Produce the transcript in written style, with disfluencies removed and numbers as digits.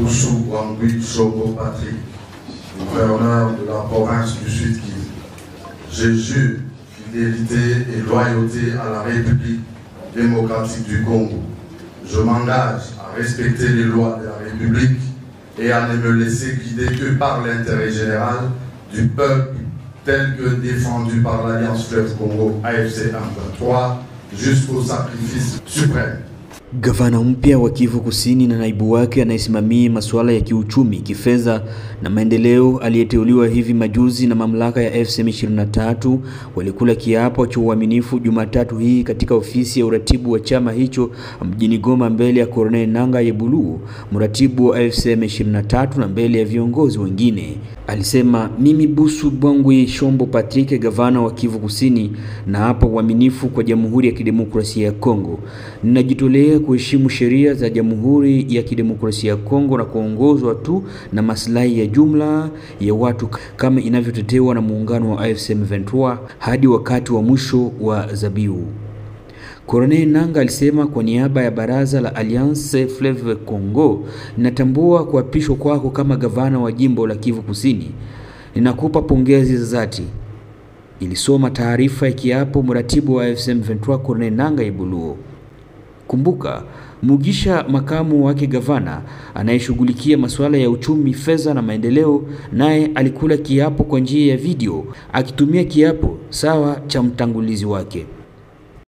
Boussou Bangui Shombo Patrick, gouverneur de la province du Sud Kivu. Je jure fidélité et loyauté à la République démocratique du Congo. Je m'engage à respecter les lois de la République et à ne me laisser guider que par l'intérêt général du peuple tel que défendu par l'Alliance Fleuve Congo AFC M23 jusqu'au sacrifice suprême. Gavana mpya wa Kivu Kusini na naibu wake anayesimamia masuala ya kiuchumi, kifedha na maendeleo aliyeteuliwa hivi majuzi na mamlaka ya FCM 23 walikula kiapo cha uaminifu Jumatatu hii katika ofisi ya uratibu wa chama hicho mjini Goma mbele ya Corneille Nangaa Yebulu, mratibu wa FCM 23 na mbele ya viongozi wengine. Alisema, mimi Boussou Bangui Shombo Patrick, gavana wa Kivu Kusini, na hapa uaminifu kwa Jamhuri ya Kidemokrasia ya Kongo. Ninajitolea kuheshimu sheria za Jamhuri ya Kidemokrasia ya Kongo na kuongozwa tu na maslahi ya jumla ya watu kama inavyotetewa na muungano wa AFC M23 hadi wakati wa mwisho wa zabiu. Corneille Nangaa alisema kwa niaba ya baraza la Alliance Fleuve Congo, ninatambua kuapishwa kwako kama gavana wa jimbo la Kivu Kusini. Ninakupa pongezi za dhati. Ilisoma taarifa ya kiapo mratibu wa AFC M23 Corneille Nangaa Yebulu. Kumbuka, Mugisha, makamu wake gavana anayeshughulikia masuala ya uchumi, fedha na maendeleo, naye alikula kiapo kwa njia ya video akitumia kiapo sawa cha mtangulizi wake.